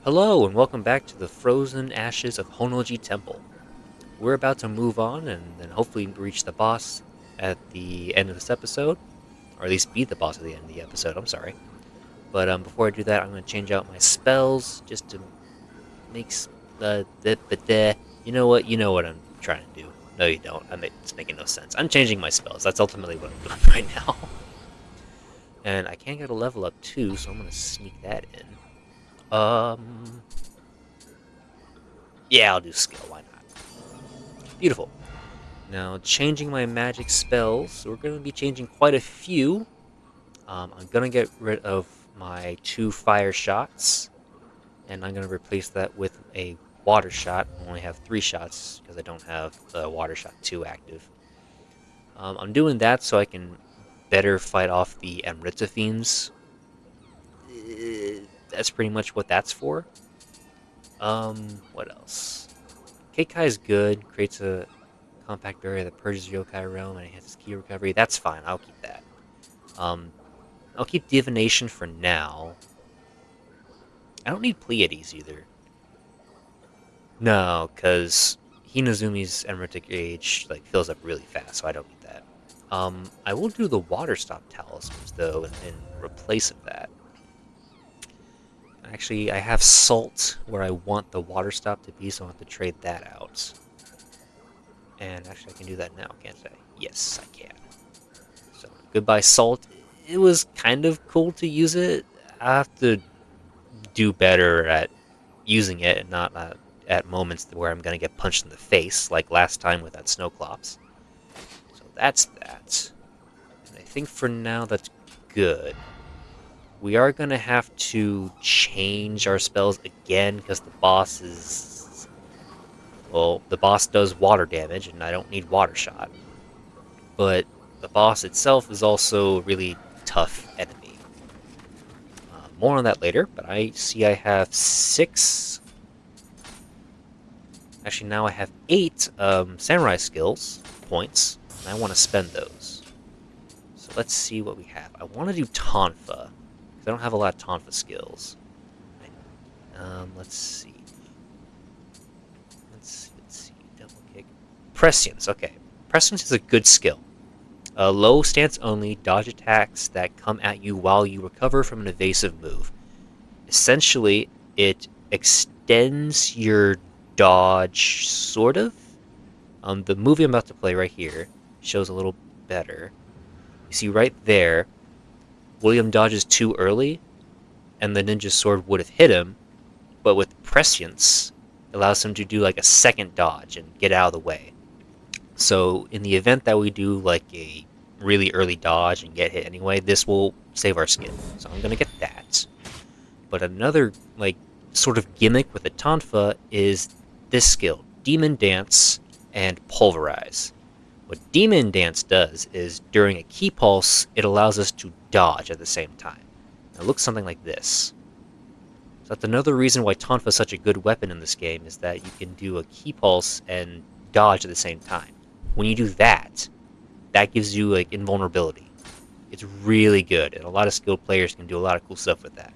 Hello and welcome back to the frozen ashes of Honnō-ji Temple. We're about to move on and then hopefully reach the boss at the end of this episode, or at least beat the boss at the end of the episode. I'm sorry, but before I do that, I'm going to change out my spells just to make the. You know what? You know what I'm trying to do. No, you don't. It's making no sense. I'm changing my spells. That's ultimately what I'm doing right now. And I can't get a level up too, so I'm going to sneak that in. Yeah, I'll do skill. Why not? Beautiful. Now, changing my magic spells, we're going to be changing quite a few. I'm going to get rid of my 2 fire shots, and I'm going to replace that with a water shot. I only have 3 shots because I don't have the water shot 2 active. I'm doing that so I can better fight off the Amidst fiends. That's pretty much what that's for. What else? Keikai is good, creates a compact barrier that purges yokai realm and enhances key recovery. That's fine, I'll keep that. I'll keep divination for now. I don't need Pleiades either. No, because Hinazumi's Emerald Age fills up really fast, so I don't need that. I will do the water stop talismans though in replace of that. Actually, I have salt where I want the water stop to be, so I'll have to trade that out. And actually, I can do that now, can't I? Yes, I can. So, goodbye salt. It was kind of cool to use it. I have to do better at using it and not at moments where I'm going to get punched in the face, like last time with that Snowclops. So that's that. And I think for now that's good. We are going to have to change our spells again because the boss is... Well, the boss does water damage, and I don't need water shot. But the boss itself is also a really tough enemy. More on that later, but I see I have 6... Actually, now I have 8 samurai skills points, and I want to spend those. So let's see what we have. I want to do Tonfa. I don't have a lot of Tonfa skills. Let's see. Let's see. Double kick. Prescience. Okay. Prescience is a good skill. Low stance only, dodge attacks that come at you while you recover from an evasive move. Essentially, it extends your dodge, sort of. The movie I'm about to play right here shows a little better. You see right there, William dodges too early, and the ninja sword would have hit him, but with prescience, it allows him to do like a second dodge and get out of the way. So in the event that we do like a really early dodge and get hit anyway, this will save our skin. So I'm gonna get that. But another sort of gimmick with the Tonfa is this skill, Demon Dance and Pulverize. What Demon Dance does is, during a key pulse, it allows us to dodge at the same time. It looks something like this. So that's another reason why Tonfa is such a good weapon in this game, is that you can do a key pulse and dodge at the same time. When you do that, that gives you invulnerability. It's really good, and a lot of skilled players can do a lot of cool stuff with that.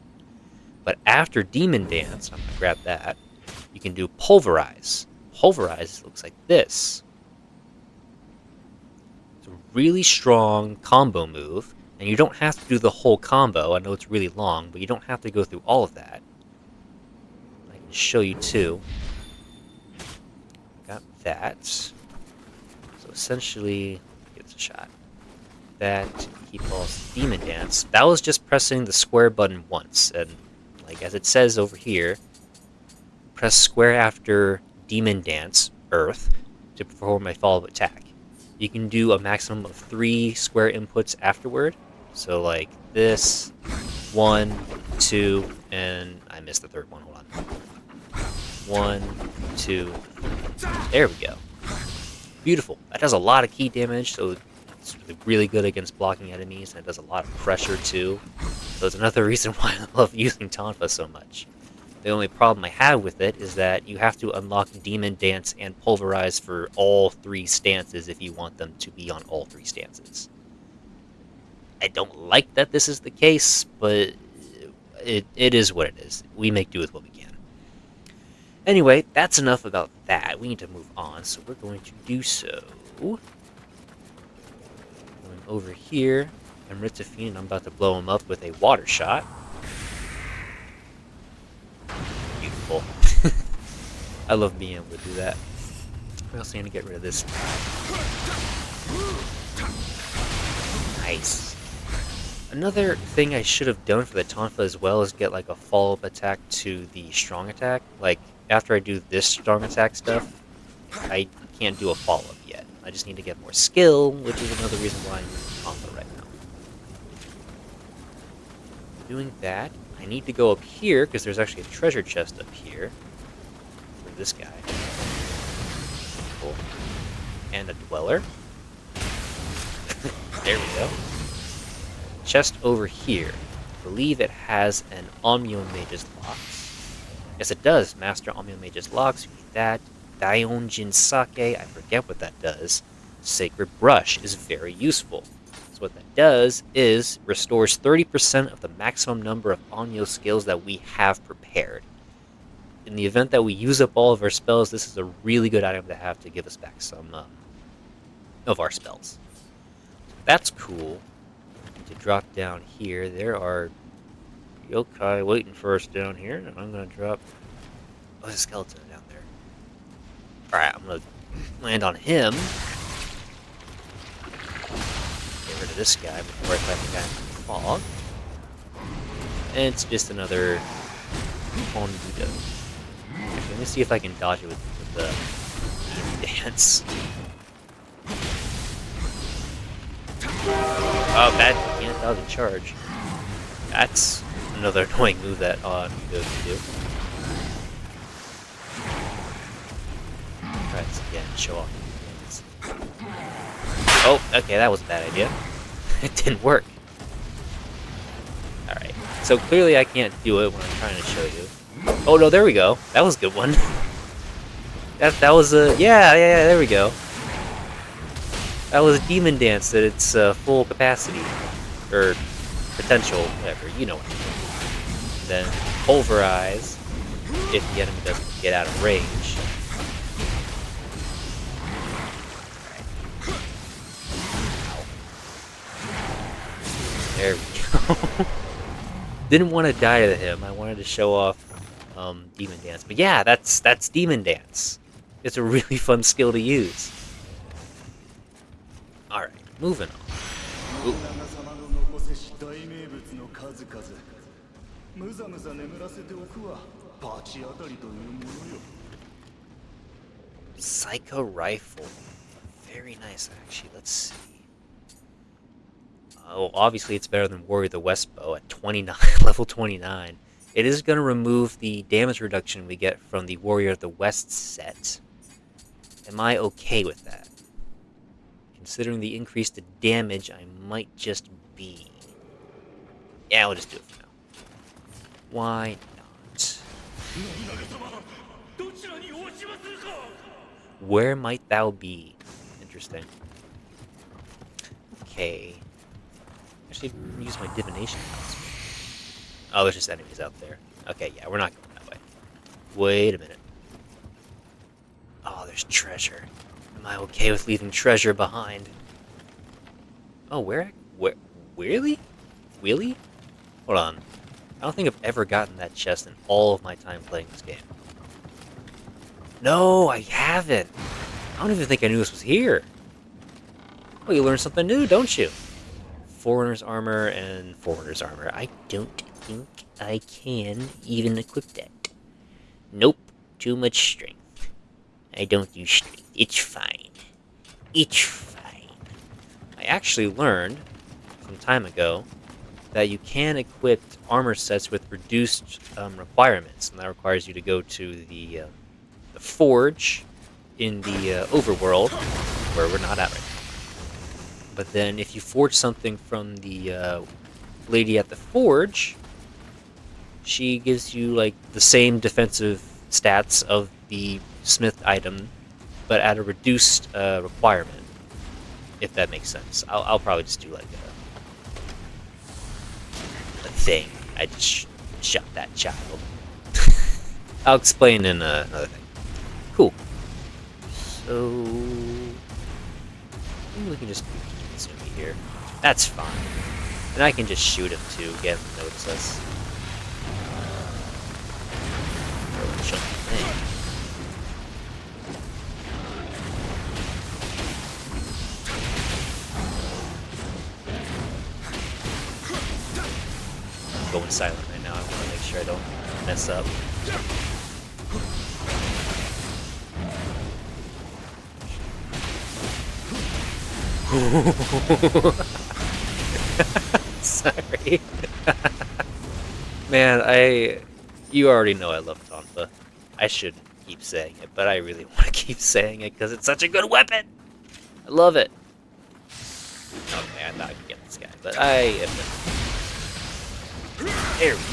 But after Demon Dance, I'm going to grab that, you can do Pulverize. Pulverize looks like this. Really strong combo move, and you don't have to do the whole combo. I know it's really long, but you don't have to go through all of that. I can show you too. Got that. So essentially, give this a shot. That equals Demon Dance. That was just pressing the square button once, and as it says over here, press square after Demon Dance, Earth, to perform a follow-up attack. You can do a maximum of 3 square inputs afterward. So like this, 1, 2, and I missed the third one. Hold on. 1, 2. There we go. Beautiful. That does a lot of key damage, so it's really good against blocking enemies, and it does a lot of pressure too. So it's another reason why I love using Tonfa so much. The only problem I have with it is that you have to unlock Demon Dance and Pulverize for all 3 stances if you want them to be on all 3 stances. I don't like that this is the case, but it is what it is. We make do with what we can. Anyway, that's enough about that. We need to move on, so we're going to do so. Going over here, I'm Ritzafine, and I'm about to blow him up with a water shot. Beautiful. I love being able to do that. We also need to get rid of this. Nice. Another thing I should have done for the Tonfa as well is get like a follow-up attack to the strong attack. Like, after I do this strong attack stuff, I can't do a follow-up yet. I just need to get more skill, which is another reason why I'm using Tonfa right now. Doing that, I need to go up here, because there's actually a treasure chest up here. For this guy. Cool. And a dweller. There we go. Chest over here. I believe it has an Onmyo Mage's Locks. Yes, it does. Master Onmyo Mage's Locks. We need that. Daionjin Sake. I forget what that does. Sacred Brush is very useful. So what that does is restores 30% of the maximum number of Onmyo skills that we have prepared. In the event that we use up all of our spells, this is a really good item to have to give us back some of our spells. So that's cool. To drop down here, there are yokai waiting for us down here, and I'm gonna drop. Oh, there's a skeleton down there. Alright, I'm gonna land on him. Get rid of this guy before I fight the guy in the fog. And it's just another Honnō-ji. Let me see if I can dodge it with the dance. Oh, that can't dodge a charge. That's another annoying move that Nioh can do. Try this again, show off these things. Oh, okay, that was a bad idea. It didn't work. Alright, so clearly I can't do it when I'm trying to show you. Oh no, there we go. That was a good one. that was a... Yeah, there we go. That was a demon dance at its full capacity. Or potential, whatever, you know what I mean. And then pulverize if the enemy doesn't get out of range. There we go. Didn't want to die to him. I wanted to show off Demon Dance. But yeah, that's Demon Dance. It's a really fun skill to use. Alright, moving on. Ooh. Psycho Rifle. Very nice, actually. Let's see. Oh, obviously it's better than Warrior of the West Bow at 29, level 29. It is going to remove the damage reduction we get from the Warrior of the West set. Am I okay with that? Considering the increase to damage, I might just be... Yeah, I'll just do it for now. Why not? Where might thou be? Interesting. Okay. Actually, use my divination house. Oh, there's just enemies out there. Okay, yeah, we're not going that way. Wait a minute. Oh, there's treasure. Am I okay with leaving treasure behind? Oh, where? Really? Really? Hold on. I don't think I've ever gotten that chest in all of my time playing this game. No, I haven't. I don't even think I knew this was here. Well, you learn something new, don't you? Foreigner's armor and Foreigner's armor. I don't think I can even equip that. Nope. Too much strength. I don't use strength. It's fine. It's fine. I actually learned some time ago that you can equip armor sets with reduced requirements, and that requires you to go to the forge in the overworld, where we're not at right now. But then if you forge something from the lady at the forge, she gives you like the same defensive stats of the smith item, but at a reduced requirement, if that makes sense. I'll probably just do like a thing. I just shot that child. I'll explain in another thing. Cool. So maybe we can just do Kizumi here. That's fine. And I can just shoot him too, get him to notice us. Throw a chunky thing. I'm going silent right now. I want to make sure I don't mess up. Sorry. Man, you already know I love Tonfa. I shouldn't keep saying it, but I really want to keep saying it because it's such a good weapon! I love it! Okay, I thought I could get this guy, but I am there we go.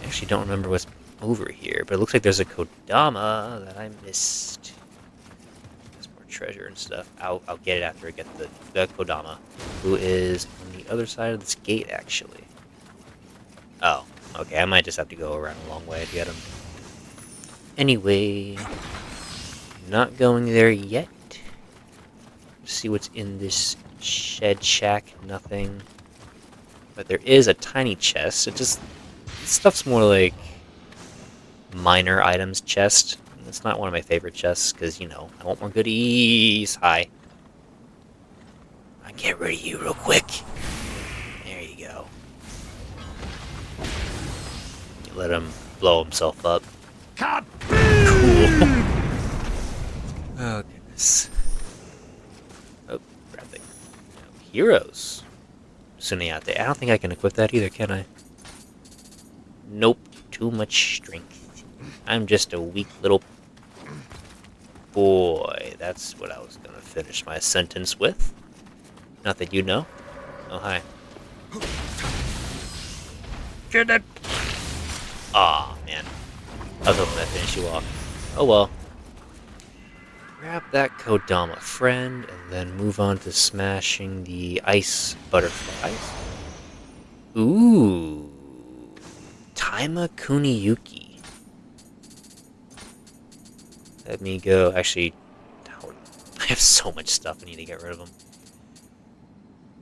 I actually don't remember what's over here, but it looks like there's a Kodama that I missed. There's more treasure and stuff. I'll get it after I get the Kodama, who is on the other side of this gate, actually. Oh, okay, I might just have to go around a long way to get him. Anyway, not going there yet. See what's in this shed shack. Nothing. But there is a tiny chest. This stuff's more like minor items chest. It's not one of my favorite chests because, you know, I want more goodies. Hi. I'll get rid of you real quick. There you go. You let him blow himself up. Cool. Oh, goodness. Oh, grab it. Heroes. Tsuneyate. I don't think I can equip that either, can I? Nope. Too much strength. I'm just a weak little boy. That's what I was gonna finish my sentence with. Not that you know. Oh, hi. Get it! Aw, man. I was hoping I'd finish you off. Oh well. Grab that Kodama friend, and then move on to smashing the ice butterflies. Ooh. Taima Kuniyuki. Let me go. Actually, I have so much stuff I need to get rid of them.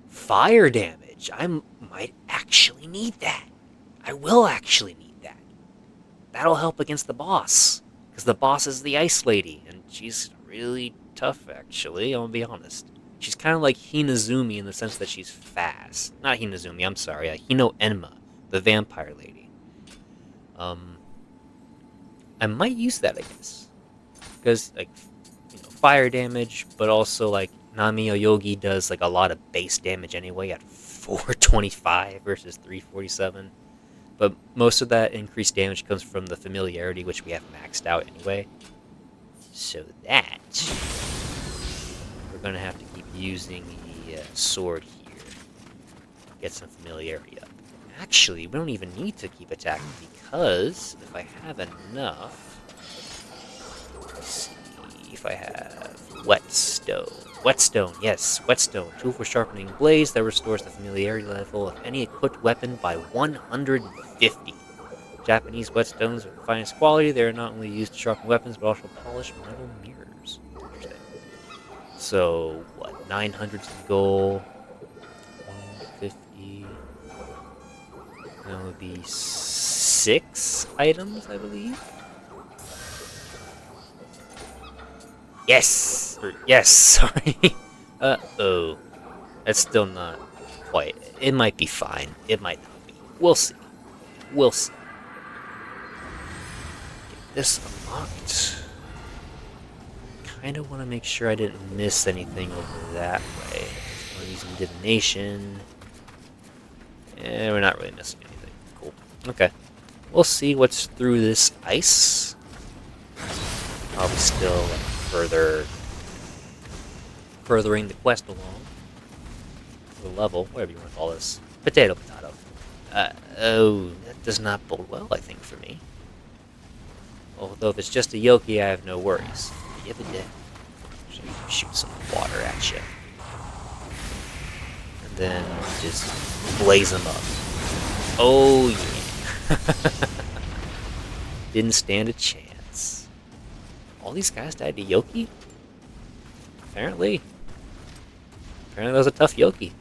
Fire damage. I might actually need that. I will actually need that. That'll help against the boss. Because the boss is the ice lady, and she's really tough, actually, I'm gonna be honest. She's kind of like Hinazumi in the sense that she's fast. Not Hinazumi, I'm sorry. Hino Enma, the vampire lady. I might use that, I guess. Because, like, you know, fire damage, but also, like, Namiyo Yogi does, like, a lot of base damage anyway at 425 versus 347. But most of that increased damage comes from the familiarity, which we have maxed out anyway. So that, we're going to have to keep using the sword here. Get some familiarity up. Actually, we don't even need to keep attacking because if I have enough... Let's see if I have whetstone. Whetstone, yes, whetstone. Tool for sharpening blades that restores the familiarity level of any equipped weapon by 150. Japanese whetstones are the finest quality. They are not only used to sharpen weapons, but also polish metal mirrors. Interesting. So, what, 900's the goal? 150. That would be 6 items, I believe. Yes! Yes, sorry. Uh-oh. That's still not quite. It might be fine. It might not be. We'll see. We'll see. Get this unlocked. Kinda want to make sure I didn't miss anything over that way. I'm using divination. We're not really missing anything. Cool. Okay. We'll see what's through this ice. Probably still furthering the quest along. The level, whatever you want to call this. Potato. Oh, that does not bode well, I think, for me. Although if it's just a yokai, I have no worries. Give it day. Shoot some water at you. And then just blaze them up. Oh, yeah. Didn't stand a chance. All these guys died to yokai? Apparently. Apparently that was a tough yokai.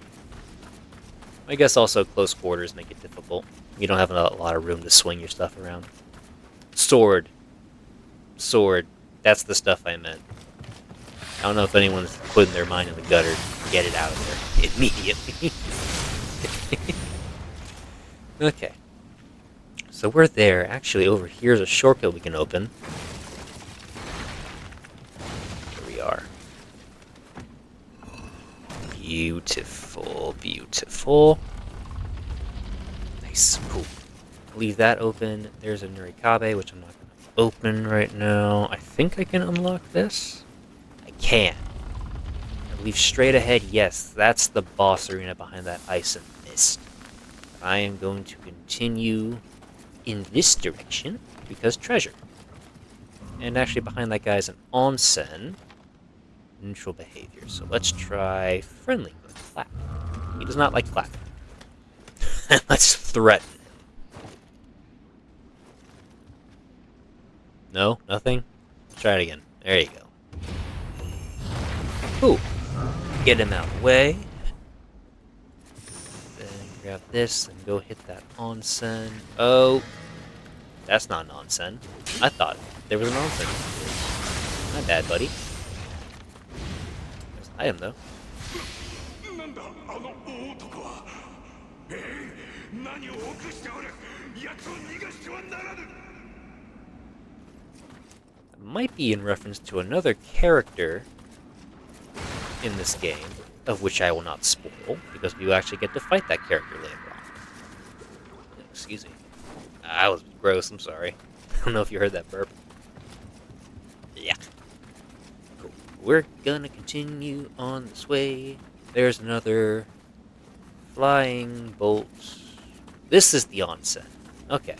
I guess also close quarters make it difficult. You don't have a lot of room to swing your stuff around. Sword. Sword. That's the stuff I meant. I don't know if anyone's putting their mind in the gutter to get it out of there immediately. Okay. So we're there. Actually, over here's a shortcut we can open. Here we are. Beautiful, beautiful. Nice, cool. Leave that open. There's a Nurikabe, which I'm not going to open right now. I think I can unlock this. I can. I leave straight ahead. Yes, that's the boss arena behind that ice and mist. I am going to continue in this direction because treasure. And actually behind that guy is an onsen. Neutral behavior. So let's try friendly with clap. He does not like clap. Let's threaten him. No? Nothing? Try it again. There you go. Ooh. Get him out of the way. Then grab this and go hit that onsen. Oh. That's not an onsen. I thought there was an onsen. My bad, buddy. There's an item, though. It might be in reference to another character in this game, of which I will not spoil, because we will actually get to fight that character later on. Excuse me. That was gross, I'm sorry. I don't know if you heard that burp. Yeah. Cool. We're gonna continue on this way. There's another flying bolt. This is the onsen. Okay.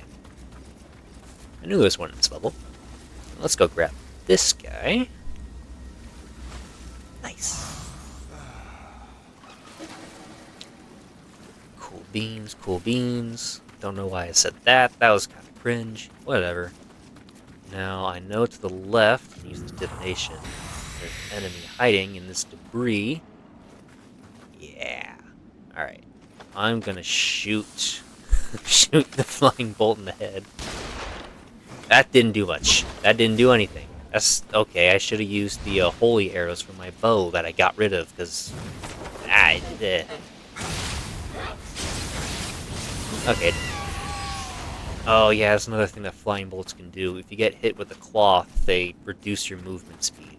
I knew there was one in this level. Let's go grab this guy. Nice. Cool beans, cool beans. Don't know why I said that. That was kind of cringe. Whatever. Now, I know to the left, use this divination, there's an enemy hiding in this debris. Yeah. Alright. I'm gonna shoot shoot the flying bolt in the head. That didn't do much. That didn't do anything. That's okay. I should have used the holy arrows from my bow that I got rid of, because I did. Okay. Oh yeah, that's another thing that flying bolts can do. If you get hit with a cloth, they reduce your movement speed.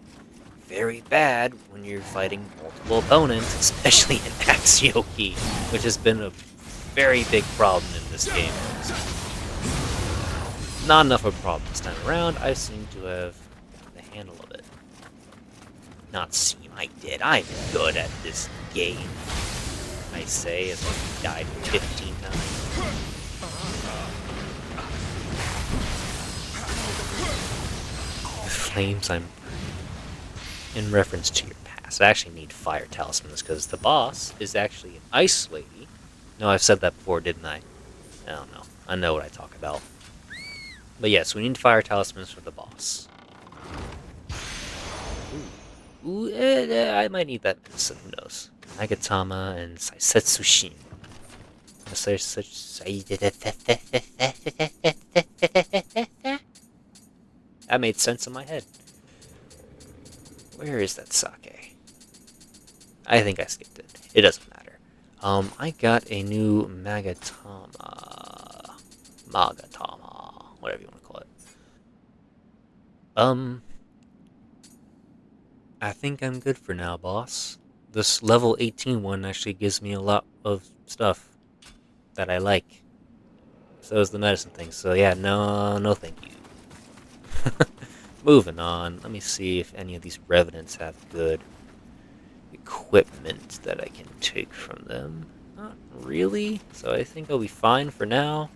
Very bad when you're fighting multiple opponents, especially in Axe Yokai, which has been a very big problem in this game. Not enough of a problem this time around. I seem to have the handle of it. Not seem, I did. I'm good at this game. I say as I died 15 times. The flames I'm in reference to your past. I actually need fire talismans because the boss is actually an ice lady. No, I've said that before, didn't I? I don't know. I know what I talk about. But yes, we need fire talismans for the boss. Ooh, I might need that medicine, who knows. Nagatama and Saisetsushin. That made sense in my head. Where is that sake? I think I skipped it. It doesn't matter. I got a new Magatama, whatever you want to call it. I think I'm good for now, boss. This level 18 one actually gives me a lot of stuff that I like. So is the medicine thing. So yeah, no thank you. Moving on. Let me see if any of these revenants have good equipment that I can take from them. Not really. So I think I'll be fine for now.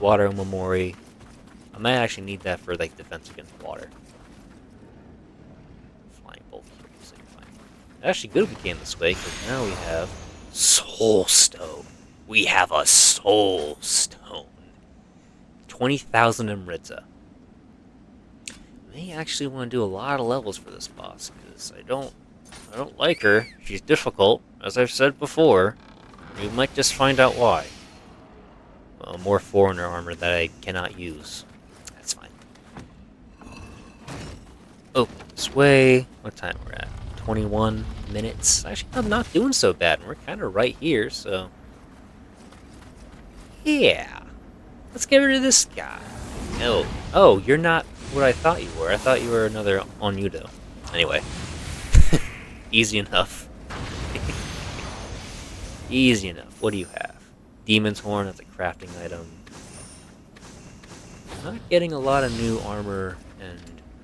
Water Momori. I might actually need that for like defense against water. Flying bolt. Actually good we came this way, because now we have Soul Stone. We have a Soul Stone. 20,000 Amrita. May actually want to do a lot of levels for this boss, because I don't like her. She's difficult, as I've said before. You might just find out why. Well, more foreigner armor that I cannot use. That's fine. Oh, this way. What time we're at? 21 minutes. Actually, I'm not doing so bad. We're kind of right here, so... yeah. Let's get rid of this guy. No. Oh, you're not what I thought you were. I thought you were another Honnō. Anyway. Easy enough. Easy enough. What do you have? Demon's Horn, that's a crafting item. Not getting a lot of new armor and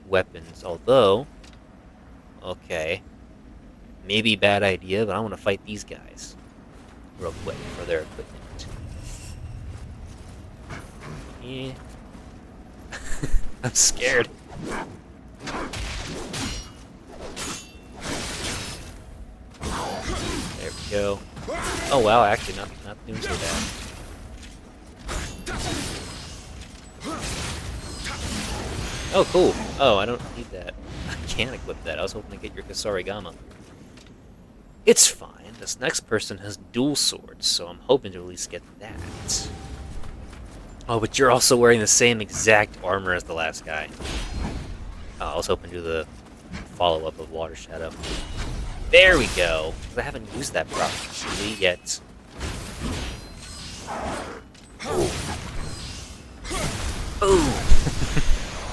weapons, although... okay. Maybe bad idea, but I want to fight these guys. Real quick, for their equipment. Yeah. I'm scared. There we go. Oh wow, actually not doing so bad. Oh cool. Oh, I don't need that. I can't equip that. I was hoping to get your Kasarigama. It's fine. This next person has dual swords, so I'm hoping to at least get that. Oh, but you're also wearing the same exact armor as the last guy. Oh, I was hoping to do the follow-up of Water Shadow. There we go! I haven't used that properly yet. Boom!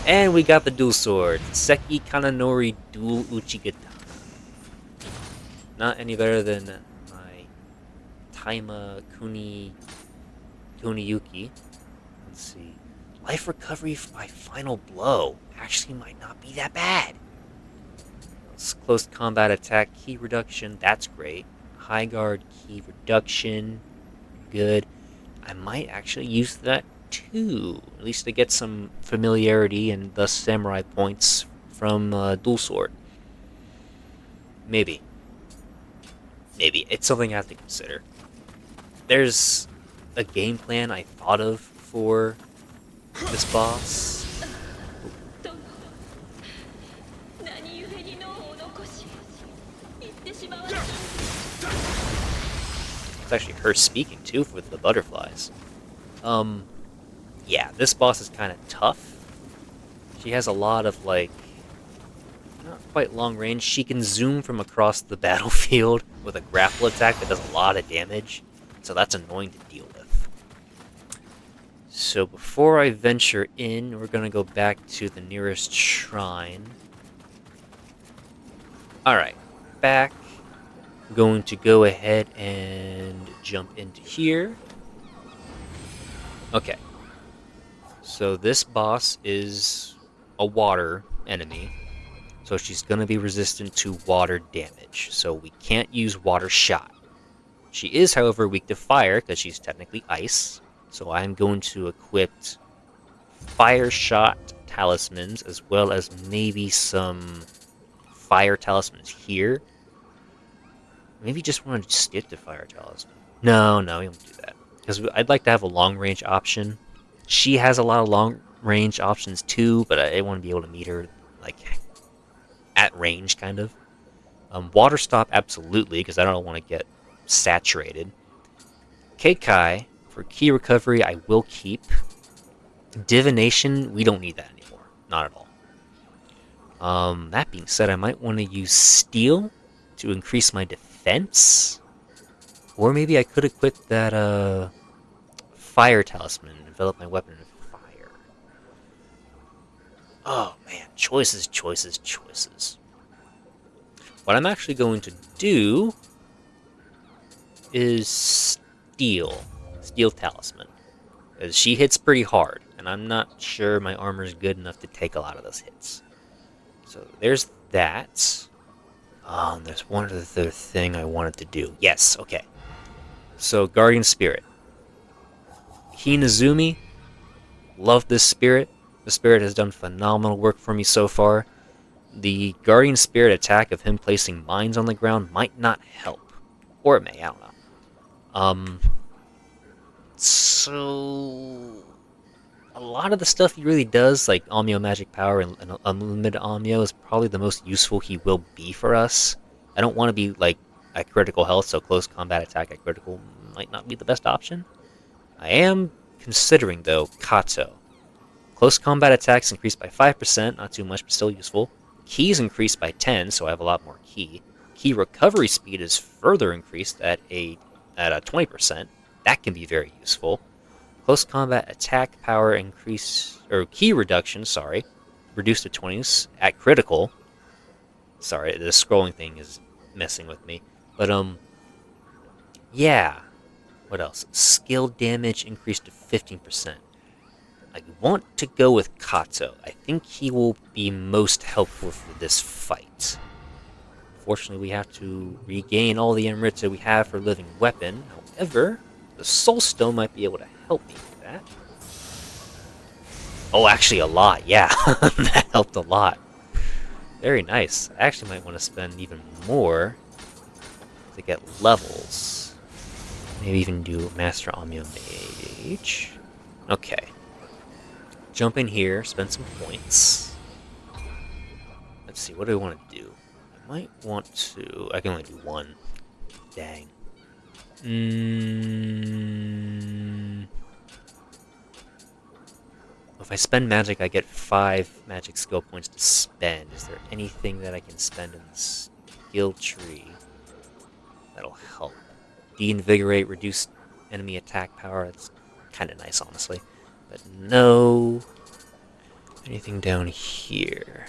And we got the dual sword. Seki Kananori Dual Uchigata. Not any better than my Taima Kuniyuki. Let's see. Life recovery by final blow. Actually might not be that bad. Close combat attack key reduction. That's great. High guard key reduction. Good. I might actually use that too. At least to get some familiarity and thus samurai points from dual sword. Maybe. Maybe. It's something I have to consider. There's a game plan I thought of for this boss. It's actually her speaking too for the butterflies. Yeah, this boss is kind of tough. She has a lot of, like, not quite long range. She can zoom from across the battlefield with a grapple attack that does a lot of damage. So that's annoying to deal with. So before I venture in, we're going to go back to the nearest shrine. Alright, back. I'm going to go ahead and jump into here. Okay. So this boss is a water enemy. So she's going to be resistant to water damage. So we can't use water shot. She is, however, weak to fire because she's technically ice. So I'm going to equip fire shot talismans as well as maybe some fire talismans here. Maybe just want to skip to fire talisman. No, we won't do that. Because I'd like to have a long range option. She has a lot of long range options too, but I want to be able to meet her like at range, kind of. Water stop, absolutely, because I don't want to get saturated. Keikai, for key recovery, I will keep. Divination, we don't need that anymore. Not at all. That being said, I might want to use Steel to increase my defense. Or maybe I could equip that fire talisman and develop my weapon in fire. Oh man, choices. What I'm actually going to do is Steel talisman. Because she hits pretty hard, and I'm not sure my armor is good enough to take a lot of those hits. So there's that. There's one other thing I wanted to do. Yes, okay. So, Guardian Spirit. Hinazumi, love this spirit. The spirit has done phenomenal work for me so far. The Guardian Spirit attack of him placing mines on the ground might not help. Or it may, I don't know. So... a lot of the stuff he really does, like Amio Magic Power and Unlimited Amio, is probably the most useful he will be for us. I don't want to be like at critical health, so close combat attack at critical might not be the best option. I am considering, though, Kato. Close combat attacks increased by 5%, not too much, but still useful. Keys increased by 10, so I have a lot more ki. Key recovery speed is further increased at a 20%. That can be very useful. Close combat attack power increase, or key reduction, sorry, reduced to 20s at critical. Sorry, the scrolling thing is messing with me. But, yeah. What else? Skill damage increased to 15%. I want to go with Kato. I think he will be most helpful for this fight. Fortunately, we have to regain all the Amidst we have for Living Weapon. However, the Soul Stone might be able to help me with that. Oh, actually a lot, yeah. That helped a lot. Very nice. I actually might want to spend even more to get levels. Maybe even do Master Amio Mage. Okay. Jump in here, spend some points. Let's see, what do I want to do? I might want to... I can only do one. Dang. If I spend magic, I get 5 magic skill points to spend. Is there anything that I can spend in the skill tree that'll help? De-invigorate, reduce enemy attack power. That's kind of nice, honestly. But no. Anything down here?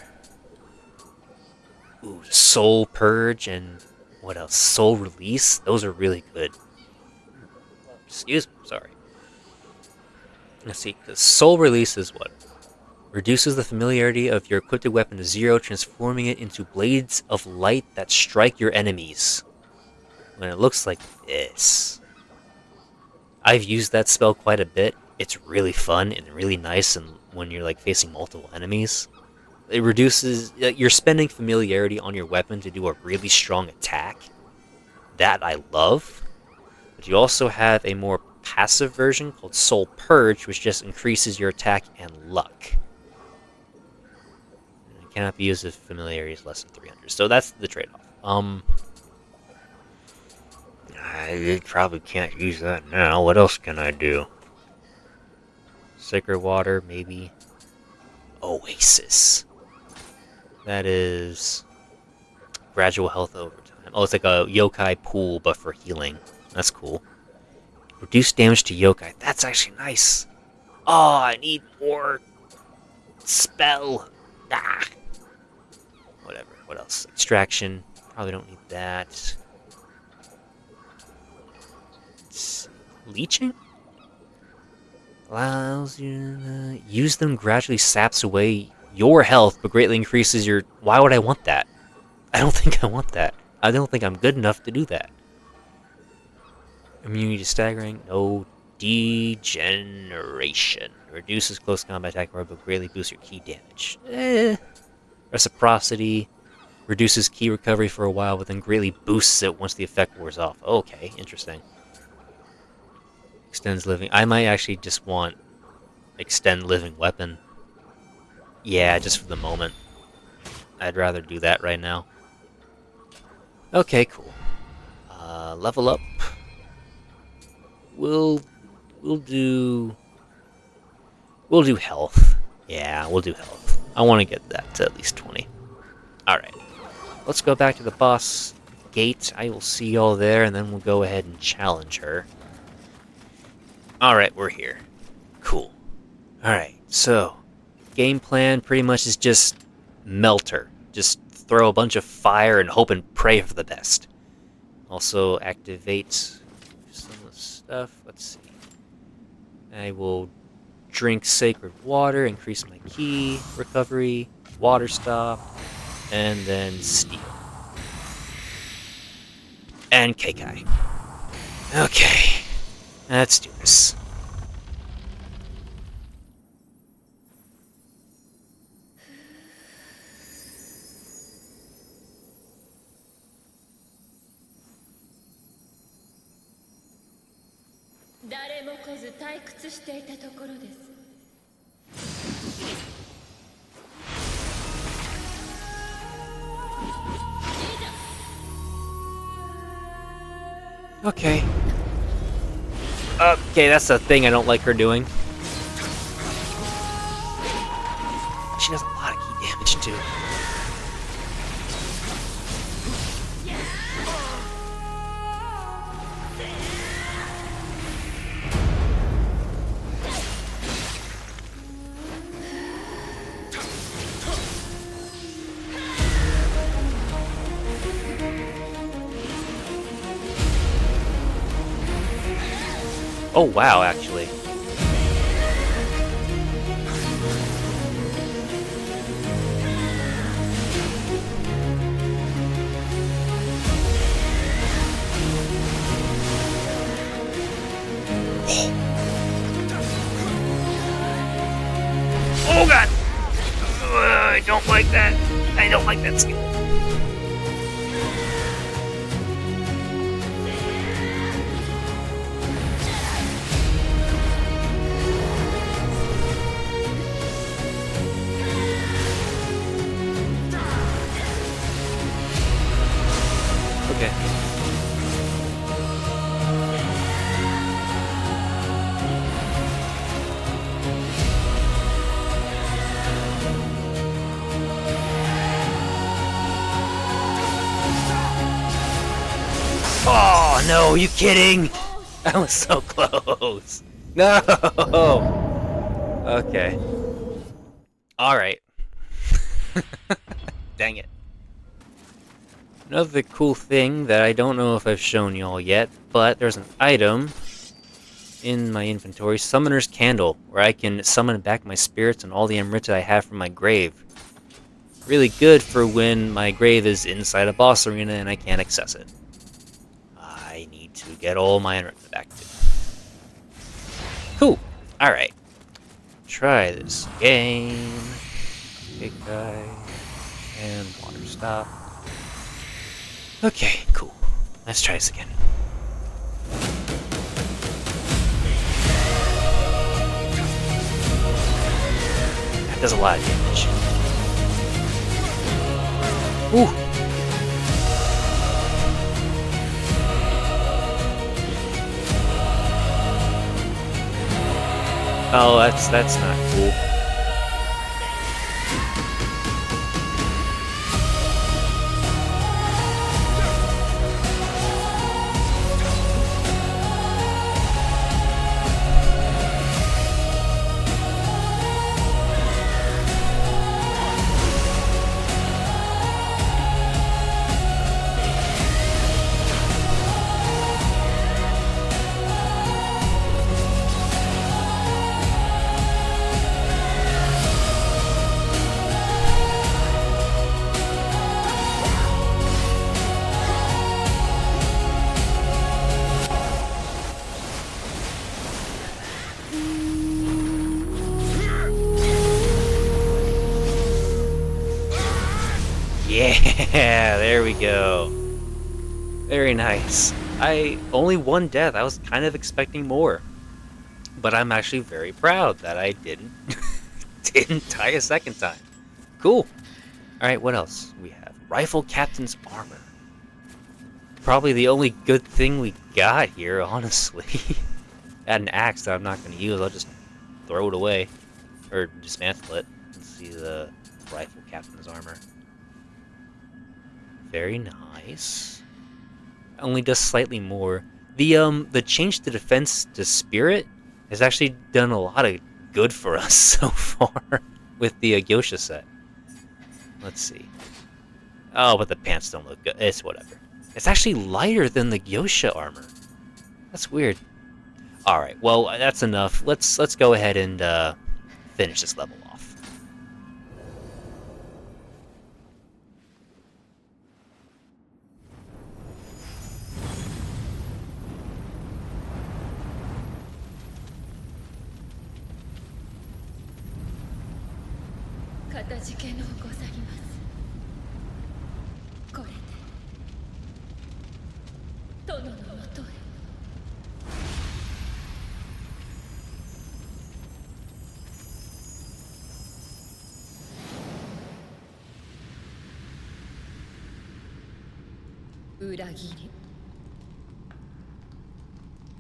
Ooh, Soul Purge and what else? Soul Release? Those are really good. Excuse me, sorry. Let's see, because Soul Release is what? Reduces the familiarity of your equipped weapon to 0, transforming it into blades of light that strike your enemies. When it looks like this. I've used that spell quite a bit. It's really fun and really nice and when you're like facing multiple enemies. It reduces... You're spending familiarity on your weapon to do a really strong attack. That I love. But you also have a more passive version called Soul Purge, which just increases your attack and luck. And it cannot be used if familiarity is less than 300. So that's the trade-off. I probably can't use that now. What else can I do? Sacred Water, maybe. Oasis. That is gradual health over time. Oh, it's like a yokai pool, but for healing. That's cool. Reduce damage to yokai. That's actually nice. Oh, I need more spell. Ah. Whatever. What else? Extraction. Probably don't need that. Leeching? Allows you to use them gradually saps away your health, but greatly increases your... Why would I want that? I don't think I want that. I don't think I'm good enough to do that. Immunity to staggering. No. Degeneration. Reduces close combat attack power, but greatly boosts your ki damage. Reciprocity. Reduces ki recovery for a while, but then greatly boosts it once the effect wears off. Okay, interesting. Extends living. I might actually just want extend living weapon. Yeah, just for the moment. I'd rather do that right now. Okay, cool. Level up. We'll do health. Yeah, we'll do health. I want to get that to at least 20. Alright. Let's go back to the boss gate. I will see y'all there, and then we'll go ahead and challenge her. Alright, we're here. Cool. Alright, so game plan pretty much is just melt her. Just throw a bunch of fire and hope and pray for the best. Also activate some of the stuff. Let's see. I will drink sacred water, increase my ki recovery, water stop, and then steal. And Keikai. Okay. Let's do this. Okay. Okay, that's the thing I don't like her doing. She does a lot of key damage, too. Oh, wow, actually. Oh, God! I don't like that. I don't like that skill. Okay. Oh, no, are you kidding? That was so close. No! Okay. Alright. Dang it. Another cool thing that I don't know if I've shown y'all yet, but there's an item in my inventory, Summoner's Candle, where I can summon back my spirits and all the Amrita I have from my grave. Really good for when my grave is inside a boss arena and I can't access it. I need to get all my Amrita back too. Cool. Alright. Try this game. Yokai. And water stop. Okay, cool. Let's try this again. That does a lot of damage. Ooh! Oh, that's not cool. Yeah, there we go. Very nice. Only one death. I was kind of expecting more. But I'm actually very proud that I didn't die a second time. Cool. Alright, what else? We have Rifle Captain's Armor. Probably the only good thing we got here, honestly. Add an axe that I'm not going to use. I'll just throw it away. Or dismantle it. Let's see the Rifle Captain's Armor. Very nice. Only does slightly more. The change to defense to spirit has actually done a lot of good for us so far with the Gyosha set. Let's see. Oh, but the pants don't look good. It's whatever. It's actually lighter than the Gyosha armor. That's weird. All right. Well, that's enough. Let's go ahead and finish this level off.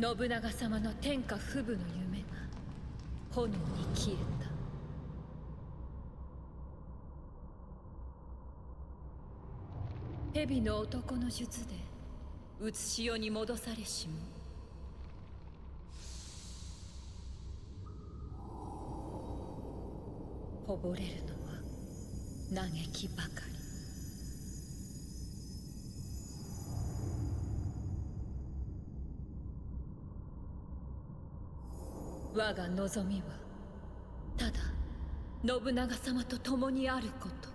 信長様の天下不武の夢が炎に消えた。蛇の男の術でうつし世に戻されしもこぼれるのは嘆きばかり。我が望みはただ信長様と共にあること。